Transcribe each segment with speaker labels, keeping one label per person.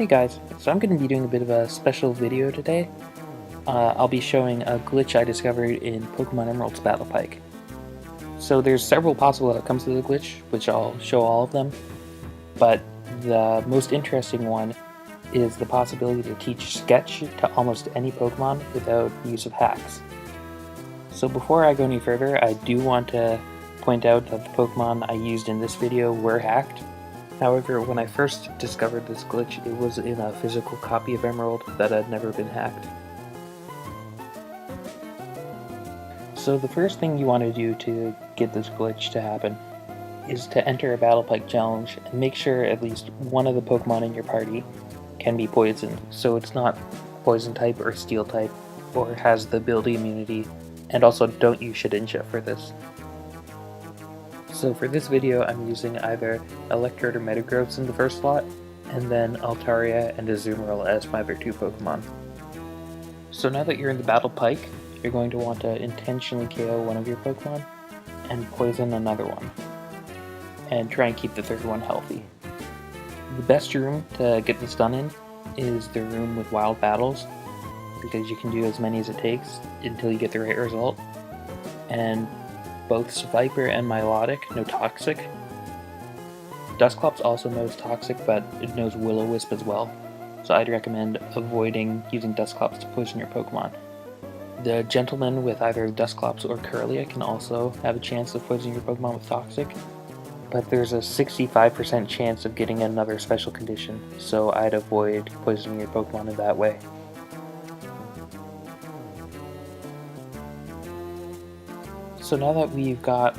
Speaker 1: Hey guys, so I'm going to be doing a bit of a special video today. I'll be showing a glitch I discovered in Pokemon Emerald's Battle Pike. So there's several possible outcomes to the glitch, which I'll show all of them, but the most interesting one is the possibility to teach Sketch to almost any Pokemon without use of hacks. So before I go any further, I do want to point out that the Pokemon I used in this video were hacked. However, when I first discovered this glitch, it was in a physical copy of Emerald that had never been hacked. So the first thing you want to do to get this glitch to happen is to enter a Battle Pike challenge and make sure at least one of the Pokemon in your party can be poisoned, so it's not poison type or steel type, or has the ability immunity, and also don't use Shedinja for this. So for this video, I'm using either Electrode or Metagross in the first slot, and then Altaria and Azumarill as my other two Pokemon. So now that you're in the Battle Pike, you're going to want to intentionally KO one of your Pokemon, and poison another one, and try and keep the third one healthy. The best room to get this done in is the room with wild battles, because you can do as many as it takes until you get the right result, and both Viper and Milotic know Toxic. Dusclops also knows Toxic, but it knows Will-O-Wisp as well, so I'd recommend avoiding using Dusclops to poison your Pokemon. The Gentleman with either Dusclops or Kirlia can also have a chance of poisoning your Pokemon with Toxic, but there's a 65% chance of getting another special condition, so I'd avoid poisoning your Pokemon in that way. So now that we've got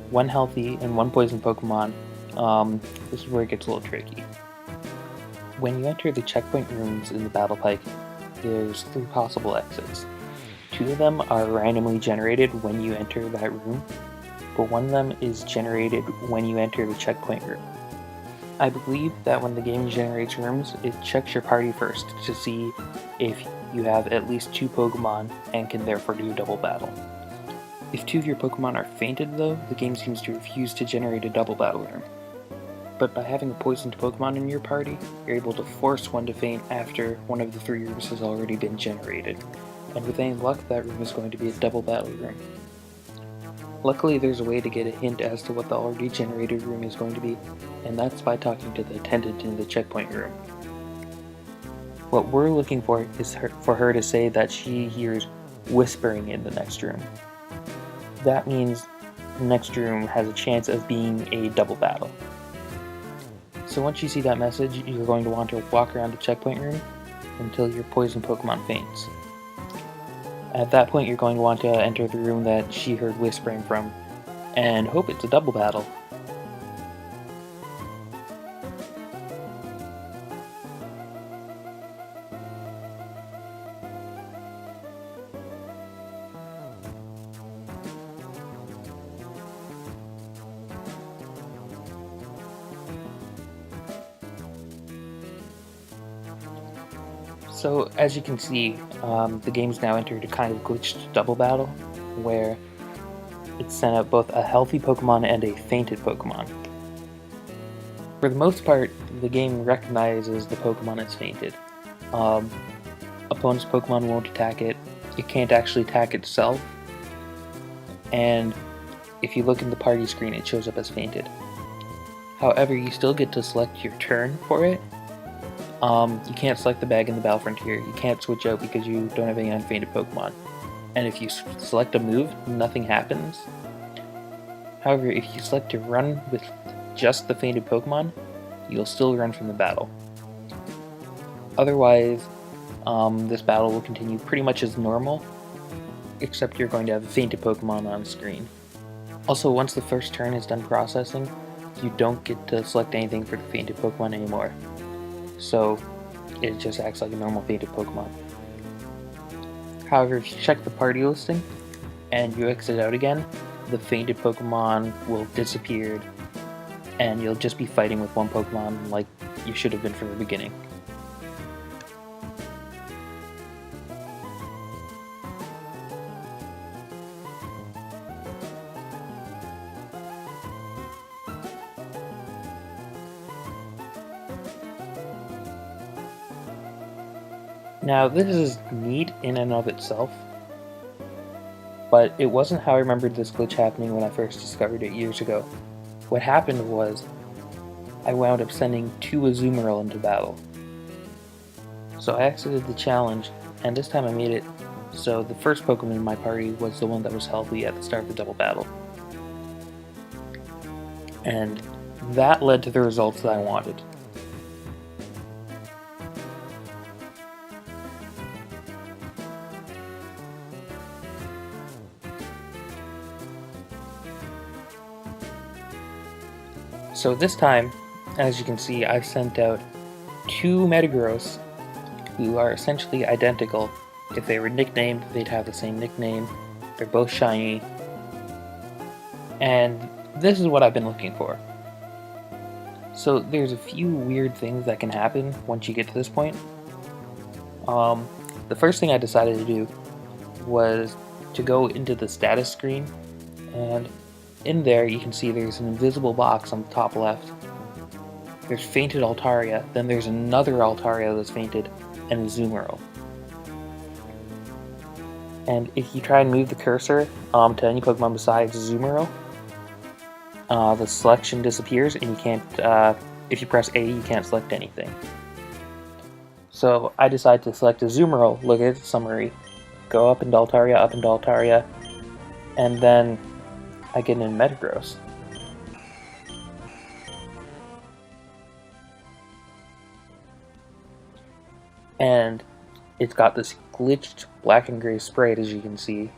Speaker 1: one healthy and one poison Pokemon, this is where it gets a little tricky. When you enter the checkpoint rooms in the Battle Pike, there's 3 possible exits. 2 of them are randomly generated when you enter that room, but one of them is generated when you enter the checkpoint room. I believe that when the game generates rooms, it checks your party first to see if you have at least 2 Pokemon and can therefore do a double battle. If 2 of your Pokemon are fainted though, the game seems to refuse to generate a double battle room. But by having a poisoned Pokemon in your party, you're able to force one to faint after one of the 3 rooms has already been generated, and with any luck that room is going to be a double battle room. Luckily there's a way to get a hint as to what the already generated room is going to be, and that's by talking to the attendant in the checkpoint room. What we're looking for is for her to say that she hears whispering in the next room. That means the next room has a chance of being a double battle. So once you see that message, you're going to want to walk around the checkpoint room until your poison Pokemon faints. At that point, you're going to want to enter the room that she heard whispering from, and hope it's a double battle. So as you can see, the game's now entered a kind of glitched double battle, where it sent out both a healthy Pokemon and a fainted Pokemon. For the most part, the game recognizes the Pokemon as fainted. Opponent's Pokemon won't attack it, it can't actually attack itself, and if you look in the party screen it shows up as fainted. However, you still get to select your turn for it. You can't select the bag in the Battle Frontier, you can't switch out because you don't have any unfainted Pokemon. And if you select a move, nothing happens. However, if you select to run with just the fainted Pokemon, you'll still run from the battle. Otherwise, this battle will continue pretty much as normal, except you're going to have a fainted Pokemon on screen. Also, once the first turn is done processing, you don't get to select anything for the fainted Pokemon anymore. So it just acts like a normal fainted Pokemon. However, if you check the party listing and you exit out again, the fainted Pokemon will disappear and you'll just be fighting with one Pokemon like you should have been from the beginning. Now, this is neat in and of itself, but it wasn't how I remembered this glitch happening when I first discovered it years ago. What happened was, I wound up sending 2 Azumarill into battle. So I exited the challenge, and this time I made it so the first Pokemon in my party was the one that was healthy at the start of the double battle. And that led to the results that I wanted. So this time, as you can see, I've sent out 2 Metagross who are essentially identical. If they were nicknamed, they'd have the same nickname. They're both shiny. And this is what I've been looking for. So there's a few weird things that can happen once you get to this point. The first thing I decided to do was to go into the status screen, and in there you can see there's an invisible box on the top left. There's fainted Altaria, then there's another Altaria that's fainted, and a Azumarill. And if you try and move the cursor to any Pokemon besides Azumarill, the selection disappears, and you can't, if you press A, you can't select anything. So I decided to select Azumarill, look at the summary, go up into Altaria, and then I get in Metagross. And it's got this glitched black and gray sprite, as you can see,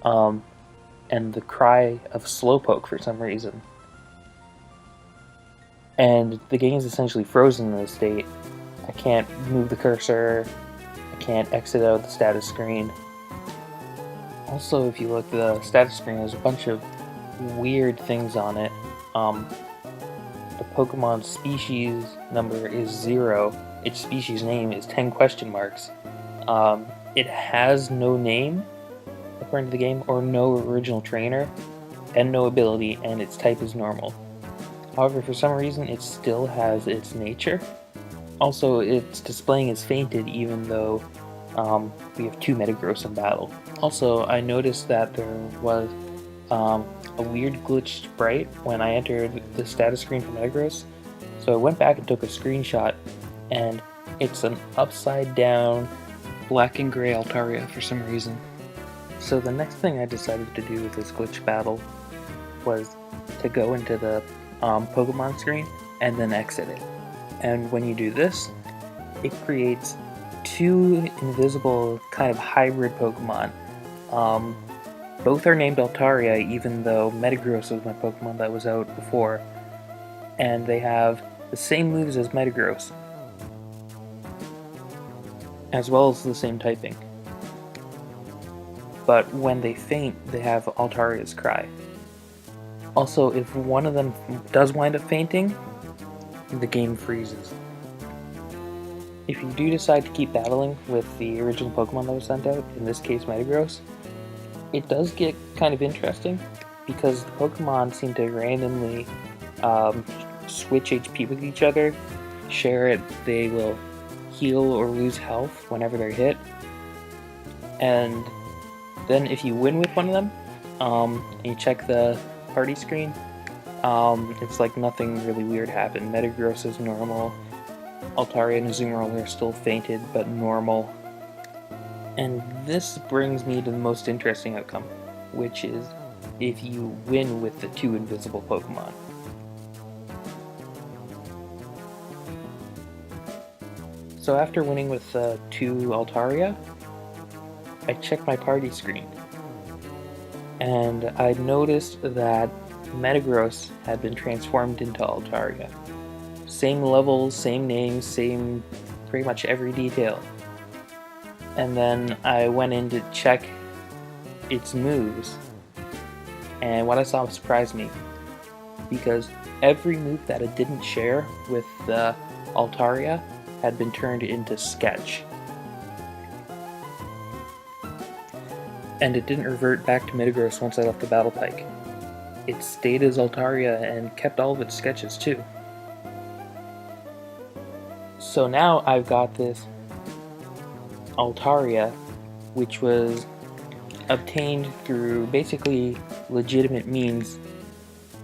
Speaker 1: and the cry of Slowpoke for some reason. And the game is essentially frozen in this state. I can't move the cursor, I can't exit out the status screen. Also, if you look at the status screen, there's a bunch of weird things on it. The Pokemon species number is 0. Its species name is 10 question marks. It has no name, according to the game, or no original trainer, and no ability, and its type is normal. However, for some reason, it still has its nature. Also, it's displaying as fainted, even though we have 2 Metagross in battle. Also, I noticed that there was a weird glitched sprite when I entered the status screen for Metagross. So I went back and took a screenshot, and it's an upside down black and gray Altaria for some reason. So the next thing I decided to do with this glitch battle was to go into the Pokemon screen and then exit it. And when you do this, it creates 2 invisible kind of hybrid Pokemon. Both are named Altaria, even though Metagross was my Pokemon that was out before. And they have the same moves as Metagross, as well as the same typing. But when they faint, they have Altaria's cry. Also, if one of them does wind up fainting, the game freezes. If you do decide to keep battling with the original Pokemon that was sent out, in this case Metagross, it does get kind of interesting, because the Pokemon seem to randomly switch HP with each other, share it, they will heal or lose health whenever they're hit, and then if you win with one of them, and you check the party screen, it's like nothing really weird happened. Metagross is normal, Altaria and Azumarill are still fainted, but normal. And this brings me to the most interesting outcome, which is if you win with the 2 invisible Pokemon. So after winning with 2 Altaria, I checked my party screen, and I noticed that Metagross had been transformed into Altaria. Same levels, same names, same pretty much every detail. And then I went in to check its moves, and what I saw surprised me, because every move that it didn't share with the Altaria had been turned into Sketch. And it didn't revert back to Metagross once I left the Battle Pike. It stayed as Altaria and kept all of its sketches too. So now I've got this Altaria, which was obtained through basically legitimate means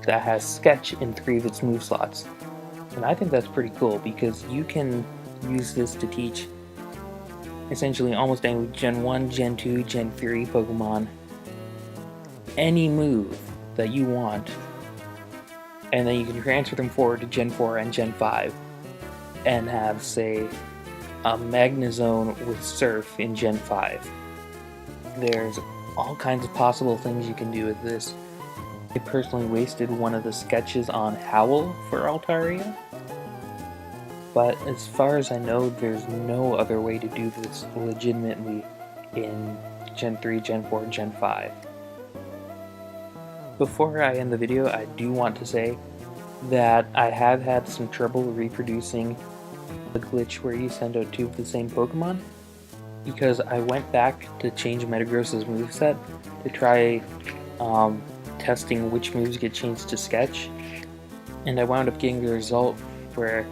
Speaker 1: that has Sketch in 3 of its move slots. And I think that's pretty cool because you can use this to teach essentially almost any Gen 1, Gen 2, Gen 3 Pokemon any move that you want, and then you can transfer them forward to Gen 4 and Gen 5 and have, say, a Magnezone with Surf in Gen 5. There's all kinds of possible things you can do with this. I personally wasted one of the sketches on Howl for Altaria, but as far as I know, there's no other way to do this legitimately in Gen 3, Gen 4, Gen 5. Before I end the video, I do want to say that I have had some trouble reproducing the glitch where you send out 2 of the same Pokemon, because I went back to change Metagross's moveset to try testing which moves get changed to Sketch, and I wound up getting the result where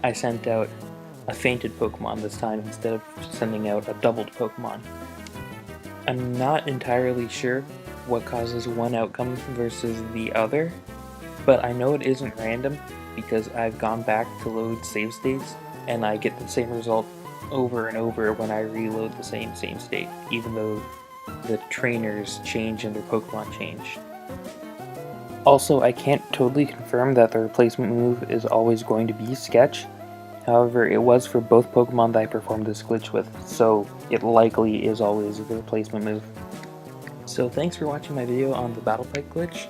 Speaker 1: I sent out a fainted Pokemon this time instead of sending out a doubled Pokemon. I'm not entirely sure what causes one outcome versus the other, but I know it isn't random because I've gone back to load save states and I get the same result over and over when I reload the same state, even though the trainers change and their Pokemon change. Also, I can't totally confirm that the replacement move is always going to be Sketch. However, it was for both Pokemon that I performed this glitch with, so it likely is always the replacement move. So thanks for watching my video on the Battle Pike glitch.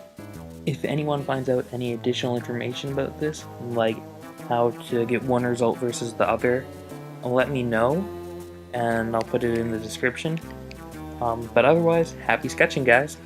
Speaker 1: If anyone finds out any additional information about this, like how to get one result versus the other, let me know, and I'll put it in the description. But otherwise, happy sketching, guys!